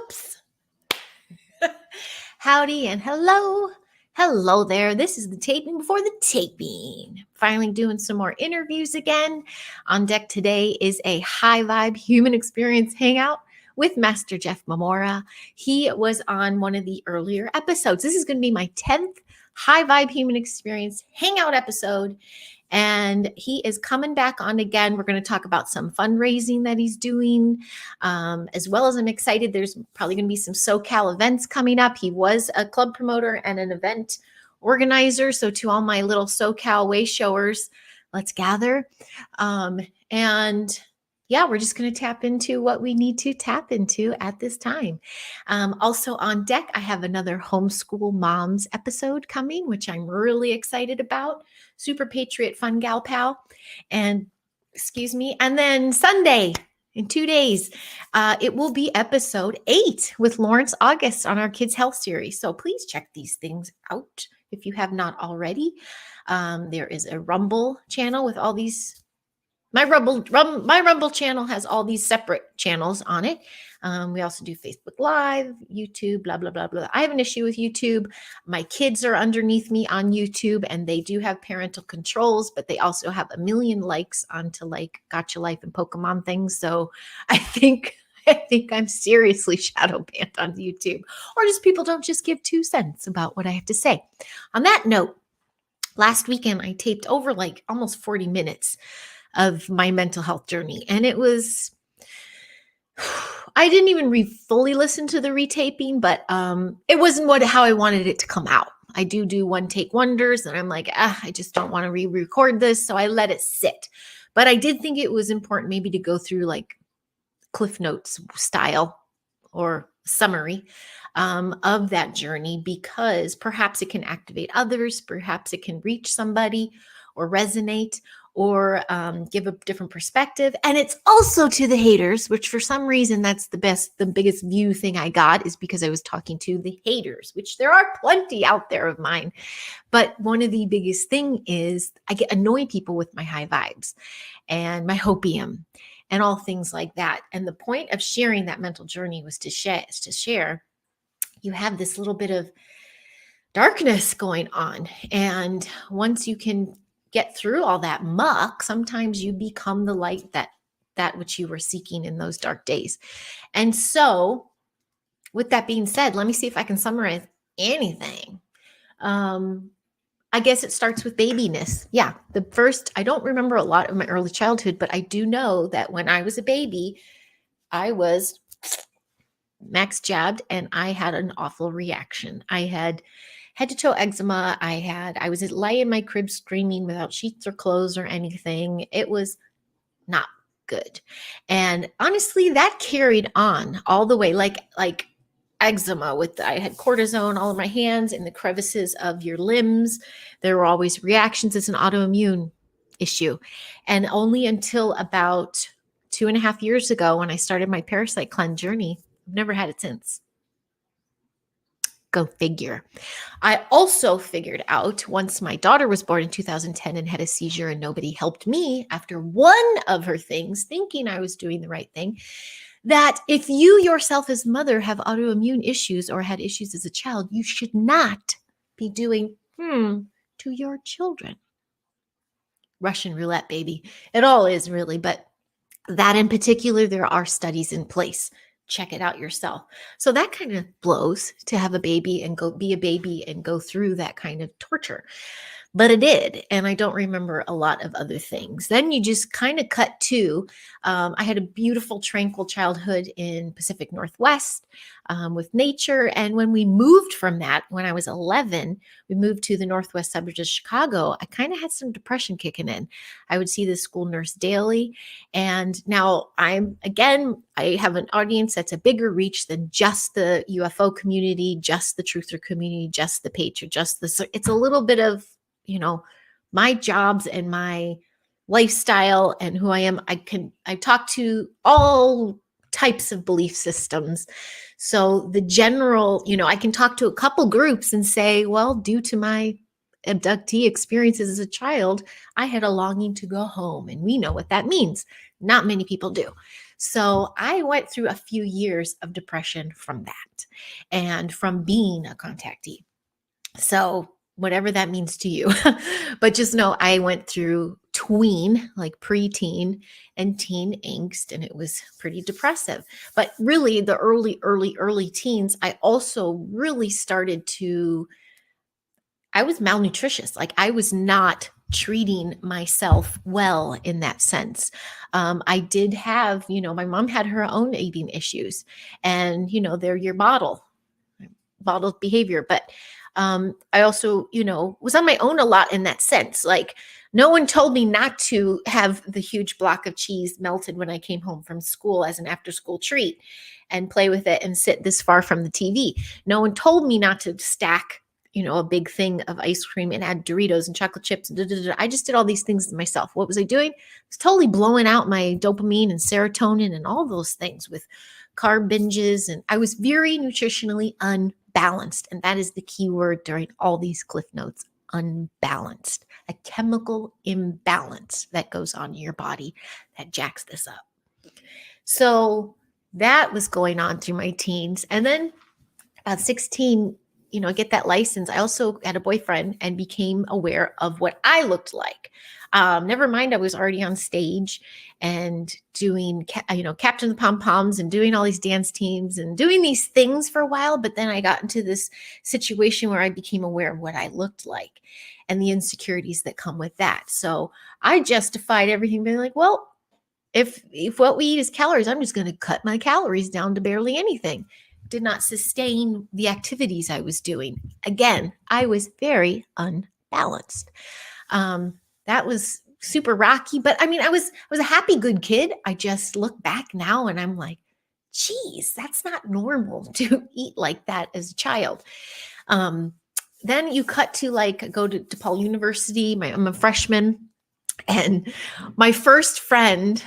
Oops. Howdy and hello. Hello there. This is the taping before the taping. Finally doing some more interviews again. On deck today is a high vibe human experience hangout with Master Jeff Mamora. He was on one of the earlier episodes. This is going to be my 10th high vibe human experience hangout episode. And he is coming back on again. We're going to talk about some fundraising that he's doing, as well as I'm excited. There's probably going to be some SoCal events coming up. He was a club promoter and an event organizer. So to all my little SoCal way showers, let's gather. And yeah, we're just going to tap into what we need to tap into at this time. Also on deck, I have another homeschool moms episode coming, which I'm really excited about. Super Patriot Fun Gal Pal. And then Sunday in 2 days, it will be episode 8 with Lawrence August on our Kids Health series. So please check these things out if you have not already. There is a Rumble channel with all these. My Rumble channel has all these separate channels on it. We also do Facebook Live, YouTube, blah, blah, blah, blah. I have an issue with YouTube. My kids are underneath me on YouTube, and they do have parental controls, but they also have a million likes onto like Gotcha Life and Pokemon things. So I think I'm seriously shadow banned on YouTube, or just people don't just give 2 cents about what I have to say. On that note, last weekend I taped over like almost 40 minutes of my mental health journey. And it was, I didn't even fully listen to the retaping, but it wasn't how I wanted it to come out. I do one take wonders, and I'm like, I just don't want to re-record this. So I let it sit. But I did think it was important maybe to go through like Cliff Notes style or summary of that journey, because perhaps it can activate others, perhaps it can reach somebody or resonate, or give a different perspective. And it's also to the haters, which for some reason, that's the biggest view thing I got, is because I was talking to the haters, which there are plenty out there of mine. But one of the biggest thing is I get annoy people with my high vibes and my hopium and all things like that. And the point of sharing that mental journey was to share you have this little bit of darkness going on. And once you can get through all that muck, sometimes you become the light that which you were seeking in those dark days. And so with that being said, let me see if I can summarize anything. I guess it starts with babiness. Yeah, I don't remember a lot of my early childhood, but I do know that when I was a baby, I was max jabbed and I had an awful reaction. I had head to toe eczema. I was lying in my crib screaming without sheets or clothes or anything. It was not good. And honestly, that carried on all the way, like eczema I had cortisone all in my hands, in the crevices of your limbs. There were always reactions. It's an autoimmune issue. And only until about 2.5 years ago, when I started my parasite cleanse journey, I've never had it since. Go figure. I also figured out, once my daughter was born in 2010 and had a seizure and nobody helped me after one of her things, thinking I was doing the right thing, that if you yourself as mother have autoimmune issues or had issues as a child, you should not be doing to your children. Russian roulette, baby. It all is really, but that in particular, there are studies in place. Check it out yourself. So that kind of blows to have a baby and go be a baby and go through that kind of torture. But it did. And I don't remember a lot of other things. Then you just kind of cut to, I had a beautiful, tranquil childhood in Pacific Northwest with nature. And when we moved from that, when I was 11, we moved to the Northwest suburbs of Chicago. I kind of had some depression kicking in. I would see the school nurse daily. And now I have an audience that's a bigger reach than just the UFO community, just the truther community, just the patriot, it's a little bit of, my jobs and my lifestyle and who I am. I talk to all types of belief systems. So the general, I can talk to a couple groups and say, well, due to my abductee experiences as a child, I had a longing to go home. And we know what that means. Not many people do. So I went through a few years of depression from that and from being a contactee. So whatever that means to you. But just know I went through tween, like preteen and teen angst, and it was pretty depressive. But really, the early teens, I also really started to, I was malnutritious. Like I was not treating myself well in that sense. I did have, my mom had her own eating issues, and, they're your bottled behavior. But I also, was on my own a lot in that sense. Like no one told me not to have the huge block of cheese melted when I came home from school as an after school treat and play with it and sit this far from the TV. No one told me not to stack, a big thing of ice cream and add Doritos and chocolate chips. I just did all these things to myself. What was I doing? I was totally blowing out my dopamine and serotonin and all those things with carb binges. And I was very nutritionally unbalanced. And that is the key word during all these cliff notes: unbalanced, a chemical imbalance that goes on in your body that jacks this up. So that was going on through my teens. And then about 16, I get that license. I also had a boyfriend and became aware of what I looked like. Never mind, I was already on stage and doing, Captain of the Pom Poms and doing all these dance teams and doing these things for a while. But then I got into this situation where I became aware of what I looked like and the insecurities that come with that. So I justified everything being like, well, if what we eat is calories, I'm just going to cut my calories down to barely anything. Did not sustain the activities I was doing. Again, I was very unbalanced. That was super rocky, but I mean, I was a happy, good kid. I just look back now and I'm like, geez, that's not normal to eat like that as a child. Then you cut to go to DePaul University. I'm a freshman. And my first friend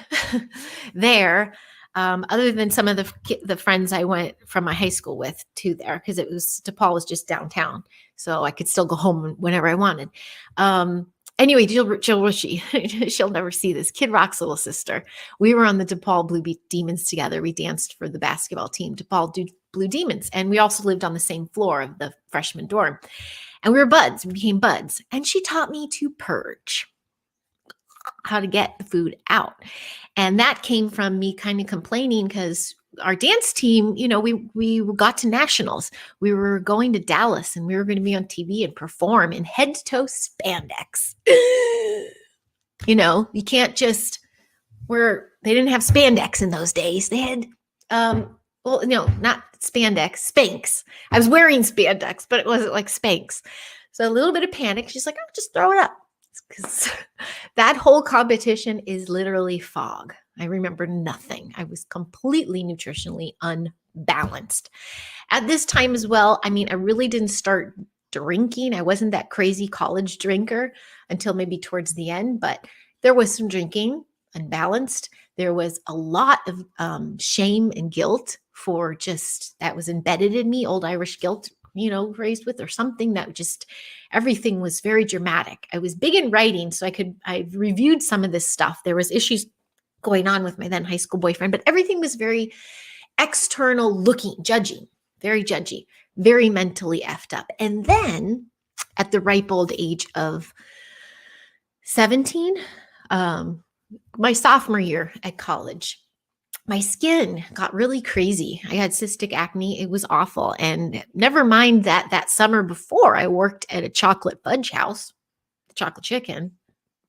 there, other than some of the friends I went from my high school with to there, because DePaul was just downtown, so I could still go home whenever I wanted. Anyway, Jill Ritchie, she'll never see this. Kid Rock's little sister. We were on the DePaul Blue Demons together. We danced for the basketball team, DePaul Blue Demons, and we also lived on the same floor of the freshman dorm. And we were buds. We became buds, and she taught me to purge, how to get the food out. And that came from me kind of complaining because our dance team, we got to nationals. We were going to Dallas and we were going to be on TV and perform in head to toe spandex. You can't just they didn't have spandex in those days. They had, not spandex, Spanx. I was wearing spandex, but it wasn't like Spanx. So a little bit of panic. She's like, oh, just throw it up. Because that whole competition is literally fog. I remember nothing. I was completely nutritionally unbalanced. At this time as well, I really didn't start drinking. I wasn't that crazy college drinker until maybe towards the end, but there was some drinking, unbalanced. There was a lot of shame and guilt for that was embedded in me, old Irish guilt, raised with, or something that just, everything was very dramatic. I was big in writing, so I reviewed some of this stuff. There was issues going on with my then high school boyfriend, but everything was very external looking, judging, very judgy, very mentally effed up. And then at the ripe old age of 17, my sophomore year at college, my skin got really crazy. I had cystic acne. It was awful. And never mind that summer before, I worked at a chocolate fudge house, chocolate chicken.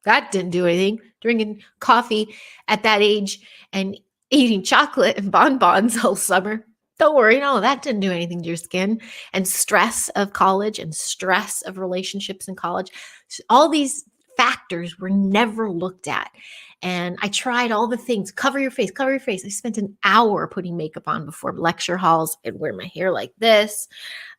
That didn't do anything. Drinking coffee at that age and eating chocolate and bonbons all summer. Don't worry, no, that didn't do anything to your skin. And stress of college and stress of relationships in college. All these factors were never looked at. And I tried all the things. Cover your face, cover your face. I spent an hour putting makeup on before lecture halls and wear my hair like this.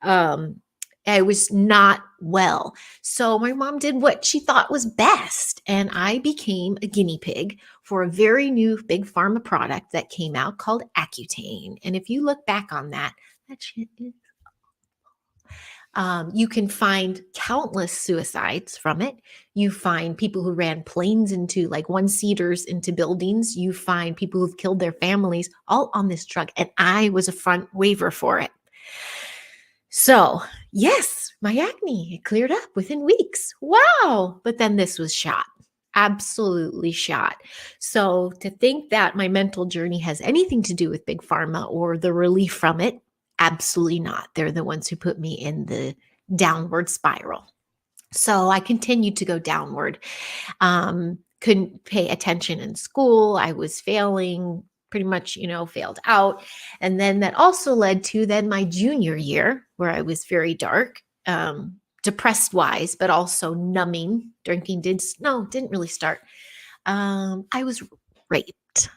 I was not well. So my mom did what she thought was best. And I became a guinea pig for a very new big pharma product that came out called Accutane. And if you look back on that shit is You can find countless suicides from it. You find people who ran planes into like one-seaters into buildings. You find people who've killed their families all on this drug. And I was a front waiver for it. So, yes, my acne it cleared up within weeks. Wow. But then this was shot. Absolutely shot. So, to think that my mental journey has anything to do with Big Pharma or the relief from it, absolutely not. They're the ones who put me in the downward spiral. So, I continued to go downward. Couldn't pay attention in school. I was failing, pretty much, failed out. And then that also led to then my junior year where I was very dark, depressed wise, but also numbing. Drinking didn't really start. I was raped.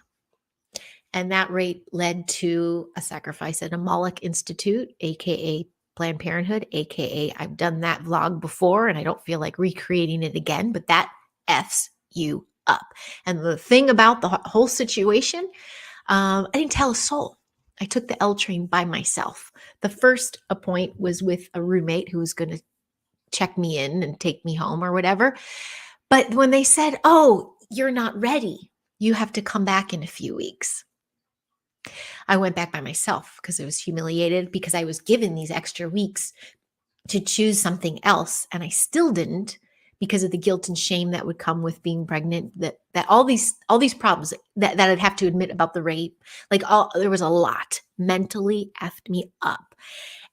And that rape led to a sacrifice at a Moloch Institute, aka Planned Parenthood, aka I've done that vlog before and I don't feel like recreating it again, but that F's you up. And the thing about the whole situation, I didn't tell a soul. I took the L train by myself. The first appointment was with a roommate who was going to check me in and take me home or whatever. But when they said, "Oh, you're not ready. You have to come back in a few weeks." I went back by myself because I was humiliated because I was given these extra weeks to choose something else and I still didn't because of the guilt and shame that would come with being pregnant, that all these problems that I'd have to admit about the rape, there was a lot mentally effed me up.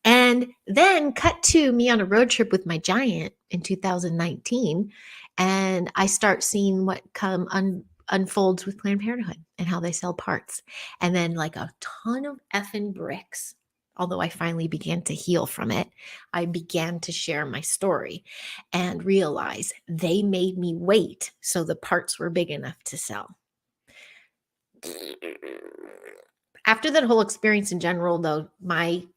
And then cut to me on a road trip with my giant in 2019 and I start seeing what unfolds with Planned Parenthood and how they sell parts. And then like a ton of effing bricks. Although I finally began to heal from it, I began to share my story and realize they made me wait so the parts were big enough to sell. After that whole experience in general, though,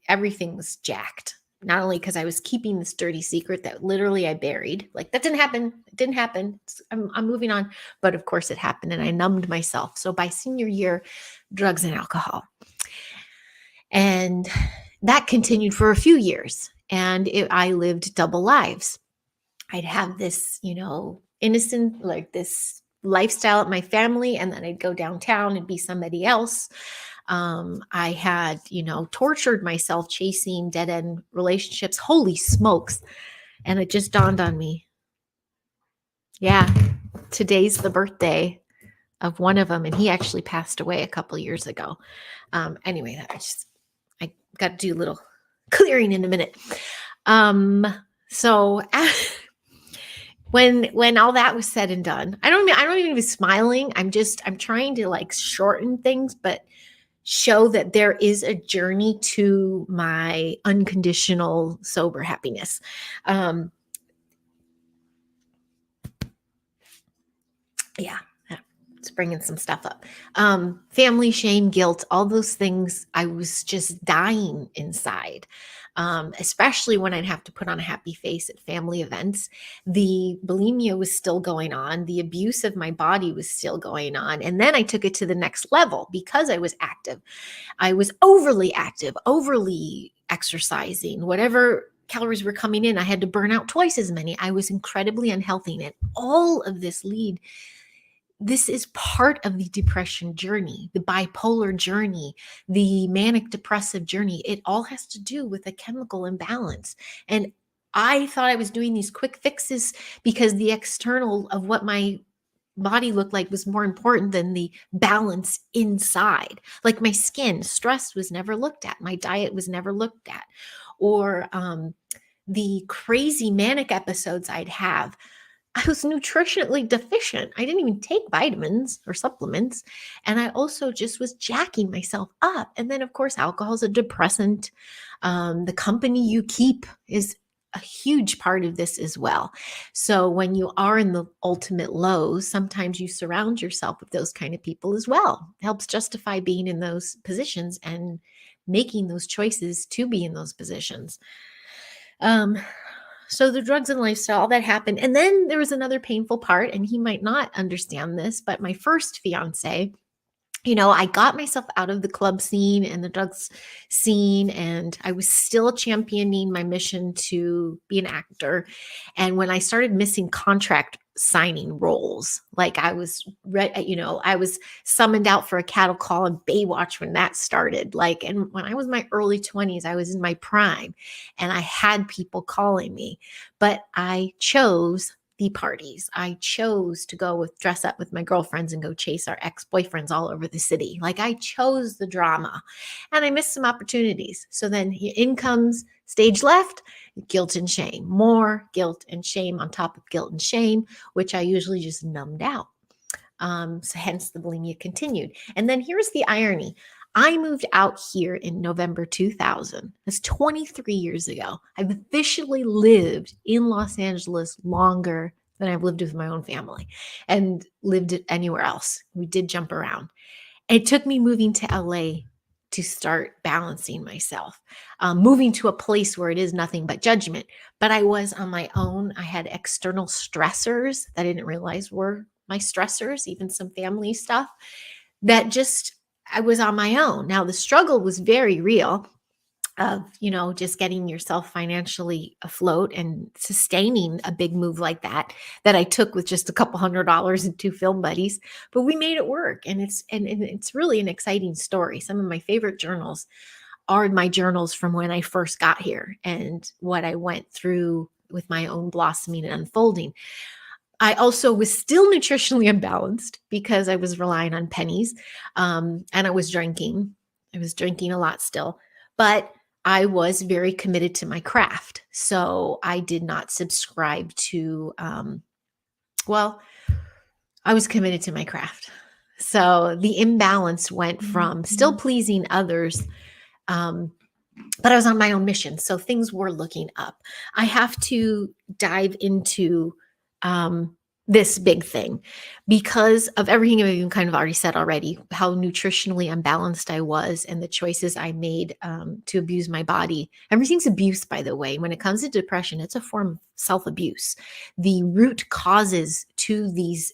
everything was jacked. Not only because I was keeping this dirty secret that literally I buried, like that didn't happen. It didn't happen. I'm moving on. But of course it happened and I numbed myself. So by senior year, drugs and alcohol. And that continued for a few years. And I lived double lives. I'd have this, innocent, like this lifestyle at my family. And then I'd go downtown and be somebody else. I had, tortured myself chasing dead end relationships. Holy smokes. And it just dawned on me. Yeah, today's the birthday of one of them. And he actually passed away a couple years ago. Anyway, I got to do a little clearing in a minute. So when all that was said and done, I don't even be smiling. I'm trying to like shorten things, but show that there is a journey to my unconditional sober happiness. Yeah. It's bringing some stuff up. Family shame, guilt, all those things. I was just dying inside, especially when I'd have to put on a happy face at family events. The bulimia was still going on. The abuse of my body was still going on. And then I took it to the next level because I was active. I was overly active, overly exercising, whatever calories were coming in, I had to burn out twice as many. I was incredibly unhealthy. And all of this is part of the depression journey, the bipolar journey, the manic depressive journey. It all has to do with a chemical imbalance. And I thought I was doing these quick fixes because the external of what my body looked like was more important than the balance inside. Like my skin, stress was never looked at. My diet was never looked at. Or the crazy manic episodes I'd have. I was nutritionally deficient. I didn't even take vitamins or supplements. And I also just was jacking myself up. And then, of course, alcohol is a depressant. The company you keep is a huge part of this as well. So when you are in the ultimate lows, sometimes you surround yourself with those kind of people as well. It helps justify being in those positions and making those choices to be in those positions. So the drugs and lifestyle, all that happened. And then there was another painful part, and he might not understand this, but my first fiance, I got myself out of the club scene and the drugs scene, and I was still championing my mission to be an actor. And when I started missing contract signing roles, like I was summoned out for a cattle call in Baywatch when that started. Like, and when I was in my early 20s, I was in my prime and I had people calling me, but I chose the parties. I chose to go dress up with my girlfriends and go chase our ex-boyfriends all over the city. Like, I chose the drama and I missed some opportunities. So then in comes stage left, guilt and shame, more guilt and shame on top of guilt and shame, which I usually just numbed out. So hence the bulimia continued. And then here's the irony. I moved out here in November 2000. That's 23 years ago. I've officially lived in Los Angeles longer than I've lived with my own family and lived anywhere else. We did jump around. It took me moving to LA to start balancing myself, moving to a place where it is nothing but judgment. But I was on my own. I had external stressors that I didn't realize were my stressors, even some family stuff that just I was on my own. Now the struggle was very real of, just getting yourself financially afloat and sustaining a big move like that I took with just a couple $100 and two film buddies, but we made it work. And it's really an exciting story. Some of my favorite journals are my journals from when I first got here and what I went through with my own blossoming and unfolding. I also was still nutritionally imbalanced because I was relying on pennies, and I was drinking. I was drinking a lot still, but I was very committed to my craft. So I did not subscribe to, I was committed to my craft. So the imbalance went from still pleasing others, but I was on my own mission. So things were looking up. I have to dive into this big thing because of everything I've even kind of already said already, how nutritionally unbalanced I was and the choices I made to abuse my body. Everything's abuse, by the way. When it comes to depression, it's a form of self-abuse. The root causes to these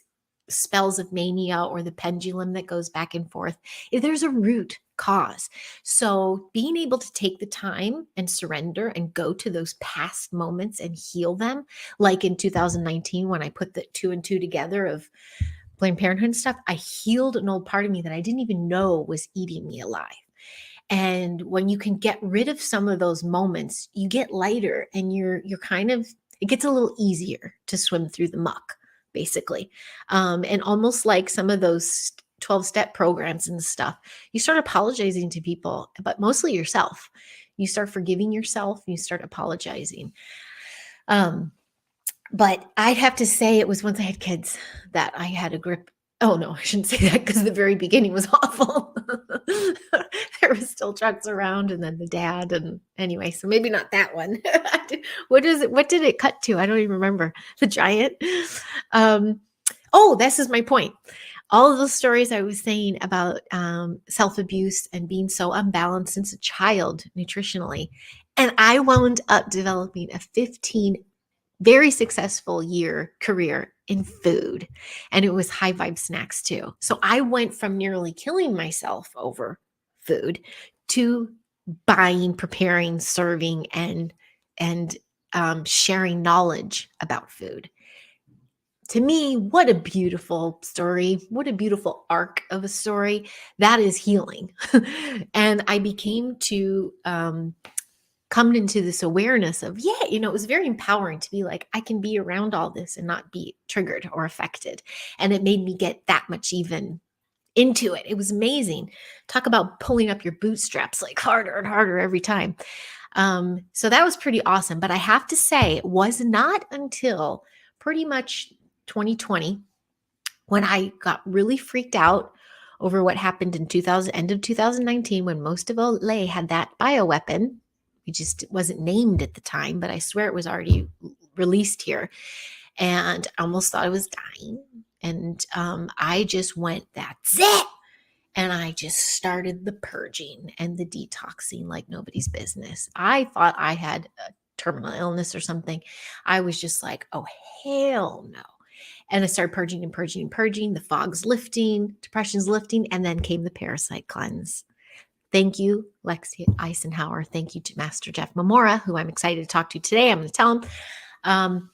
spells of mania or the pendulum that goes back and forth, if there's a root cause. So being able to take the time and surrender and go to those past moments and heal them, like in 2019 when I put the two and two together of Planned Parenthood and stuff, I healed an old part of me that I didn't even know was eating me alive. And when you can get rid of some of those moments, you get lighter and you're kind of, it gets a little easier to swim through the muck, basically. And almost like some of those 12-step programs and stuff, you start apologizing to people, but mostly yourself. You start forgiving yourself, you start apologizing. But I'd have to say it was once I had kids that I had a grip. Oh no, I shouldn't say that because the very beginning was awful. There was still trucks around and then the dad, and anyway, so maybe not that one. What is it? What did it cut to? I don't even remember. The giant. This is my point. All of those stories I was saying about self-abuse and being so unbalanced since a child nutritionally. And I wound up developing a 15 very successful career in food. And it was high vibe snacks too. So I went from nearly killing myself over food to buying, preparing, serving, and sharing knowledge about food. To me, what a beautiful story. What a beautiful arc of a story. That is healing. And I became to come into this awareness of, it was very empowering to be like, I can be around all this and not be triggered or affected. And it made me get that much even into it. It was amazing. Talk about pulling up your bootstraps like harder and harder every time. So that was pretty awesome. But I have to say, it was not until pretty much 2020 when I got really freaked out over what happened in end of 2019, when most of LA had that bioweapon. It just wasn't named at the time, but I swear it was already released here. And I almost thought I was dying. And I just went, that's it. And I just started the purging and the detoxing like nobody's business. I thought I had a terminal illness or something. I was just like, oh, hell no. And I started purging and purging and purging. The fog's lifting, depression's lifting, and then came the parasite cleanse. Thank you, Lexi Eisenhower. Thank you to Master Jeff Mamora, who I'm excited to talk to today. I'm going to tell him.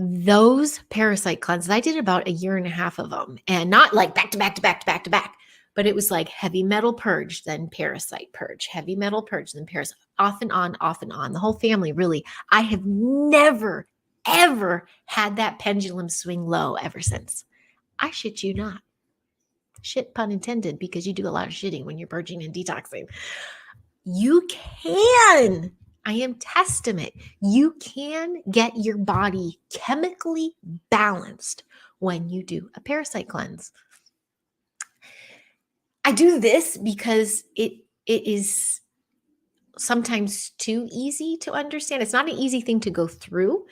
Those parasite cleanses, I did about a year and a half of them, and not like back to back to back to back to back, but it was like heavy metal purge, then parasite purge, heavy metal purge, then parasite, off and on, off and on. The whole family, really. I have never, ever had that pendulum swing low ever since. I shit you not. Shit, pun intended, because you do a lot of shitting when you're purging and detoxing. You can. I am testament. You can get your body chemically balanced when you do a parasite cleanse. I do this because it is sometimes too easy to understand. It's not an easy thing to go through,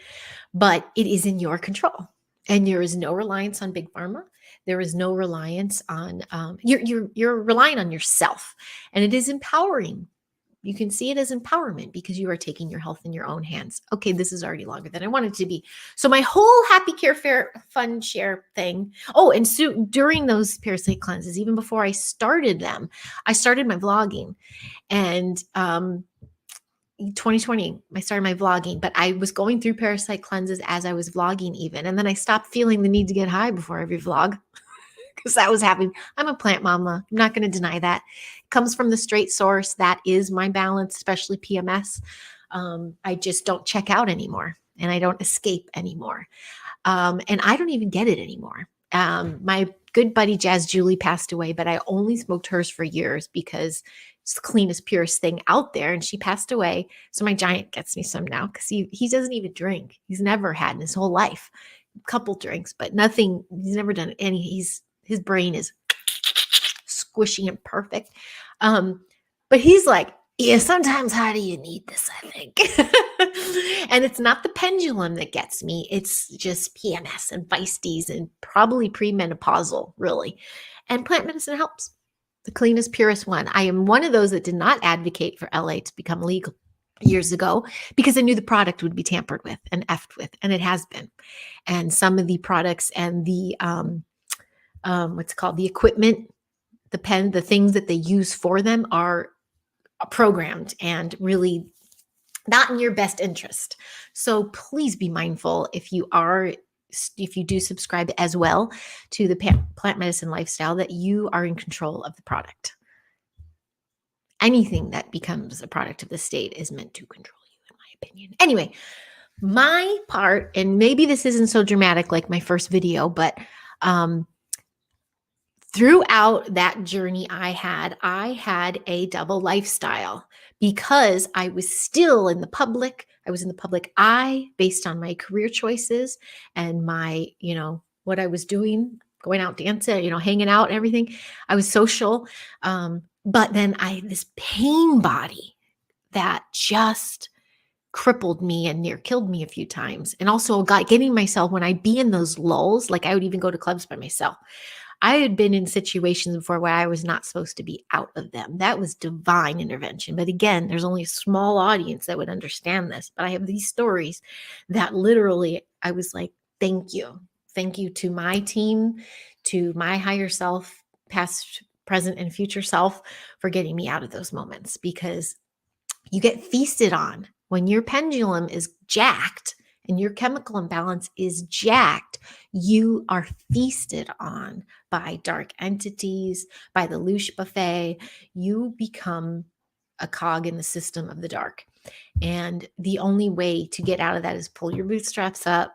but it is in your control. And there is no reliance on big pharma. There is no reliance on you're relying on yourself, and it is empowering. You can see it as empowerment because you are taking your health in your own hands. Okay, this is already longer than I wanted to be. So my whole Happy Care Fair Fun Share thing. Oh, and so during those parasite cleanses, even before I started them, I started my vlogging. And 2020, I started my vlogging, but I was going through parasite cleanses as I was vlogging even. And then I stopped feeling the need to get high before every vlog. Because that was happening. I'm a plant mama. I'm not going to deny that. It comes from the straight source. That is my balance, especially PMS. I just don't check out anymore, and I don't escape anymore. And I don't even get it anymore. My good buddy Jazz Julie passed away, but I only smoked hers for years because it's the cleanest, purest thing out there. And she passed away. So my giant gets me some now because he doesn't even drink. He's never had in his whole life. A couple drinks, but nothing. He's never done any. His brain is squishy and perfect. But he's like, yeah, sometimes how do you need this, I think. And it's not the pendulum that gets me. It's just PMS and feisties and probably premenopausal, really. And plant medicine helps. The cleanest, purest one. I am one of those that did not advocate for LA to become legal years ago because I knew the product would be tampered with and effed with, and it has been. And some of the products and the what's called the equipment, the things that they use for them are programmed and really not in your best interest. So please be mindful if you do subscribe as well to the plant medicine lifestyle, that you are in control of the product. Anything that becomes a product of the state is meant to control you, in my opinion. Anyway, my part, and maybe this isn't so dramatic like my first video, but throughout that journey I had a double lifestyle because I was still in the public. I was in the public eye based on my career choices and my, what I was doing, going out dancing, hanging out and everything. I was social. But then this pain body that just crippled me and near killed me a few times. And also getting myself, when I'd be in those lulls, like I would even go to clubs by myself. I had been in situations before where I was not supposed to be out of them. That was divine intervention. But again, there's only a small audience that would understand this. But I have these stories that literally I was like, thank you. Thank you to my team, to my higher self, past, present, and future self for getting me out of those moments, because you get feasted on when your pendulum is jacked and your chemical imbalance is jacked. You are feasted on by dark entities, by the louche buffet. You become a cog in the system of the dark. And the only way to get out of that is pull your bootstraps up,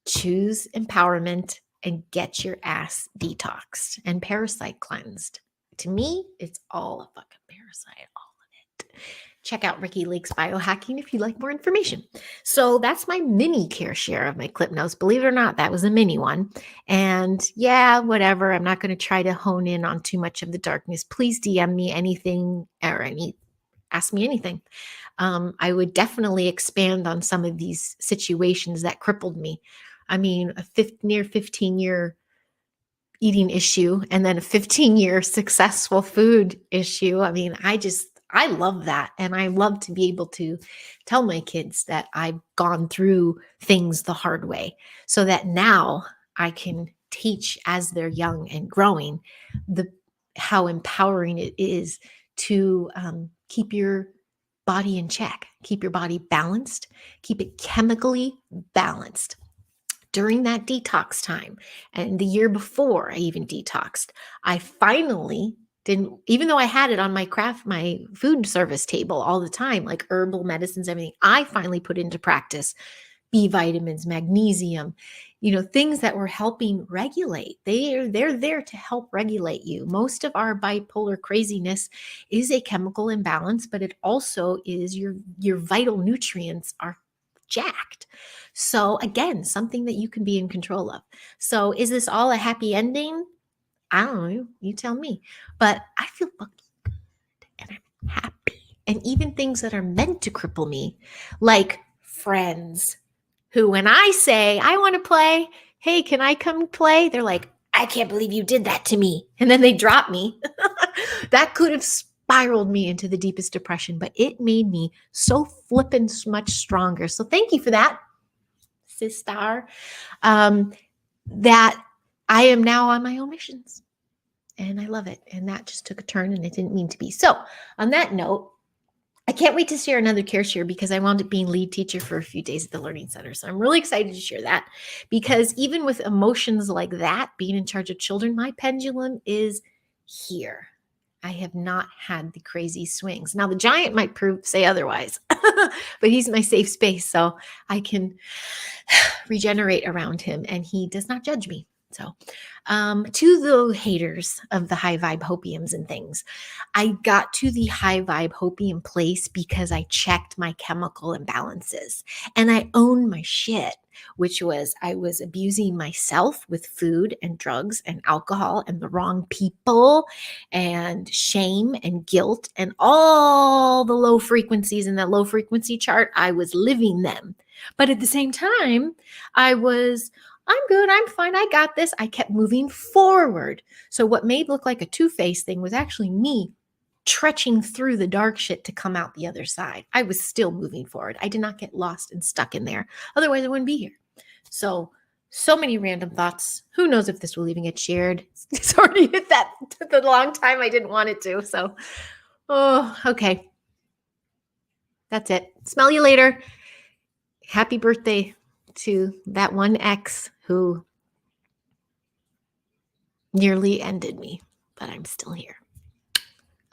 choose empowerment, and get your ass detoxed and parasite cleansed. To me, it's all a fucking parasite, all of it. Check out Ricky Lake's biohacking if you'd like more information. So that's my mini care share of my clip notes. Believe it or not, that was a mini one. And yeah, whatever. I'm not going to try to hone in on too much of the darkness. Please DM me anything or ask me anything. I would definitely expand on some of these situations that crippled me. I mean, a near 15-year eating issue and then a 15-year successful food issue. I mean, I love that. And I love to be able to tell my kids that I've gone through things the hard way so that now I can teach as they're young and growing the how empowering it is to keep your body in check, keep your body balanced, keep it chemically balanced. During that detox time and the year before I even detoxed, I finally didn't, even though I had it on my food service table all the time, like herbal medicines, everything, I finally put into practice B vitamins, magnesium, things that were helping regulate. They're there to help regulate you. Most of our bipolar craziness is a chemical imbalance, but it also is your vital nutrients are jacked. So again, something that you can be in control of. So is this all a happy ending? I don't know. You tell me. But I feel lucky and I'm happy. And even things that are meant to cripple me, like friends who, when I say, I want to play, hey, can I come play? They're like, I can't believe you did that to me. And then they drop me. That could have spiraled me into the deepest depression, but it made me so flippin' much stronger. So thank you for that, sister, that I am now on my own missions. And I love it. And that just took a turn and it didn't mean to be. So on that note, I can't wait to share another care share because I wound up being lead teacher for a few days at the Learning Center. So I'm really excited to share that because even with emotions like that, being in charge of children, my pendulum is here. I have not had the crazy swings. Now the giant might say otherwise, but he's my safe space. So I can regenerate around him and he does not judge me. So to the haters of the high vibe hopiums and things, I got to the high vibe hopium place because I checked my chemical imbalances and I owned my shit, which was I was abusing myself with food and drugs and alcohol and the wrong people and shame and guilt and all the low frequencies in that low frequency chart. I was living them. But at the same time, I'm good. I'm fine. I got this. I kept moving forward. So what may look like a two-faced thing was actually me trekking through the dark shit to come out the other side. I was still moving forward. I did not get lost and stuck in there. Otherwise, I wouldn't be here. So many random thoughts. Who knows if this will even get shared? It's already hit the long time I didn't want it to. So, okay. That's it. Smell you later. Happy birthday to that one ex who nearly ended me, but I'm still here.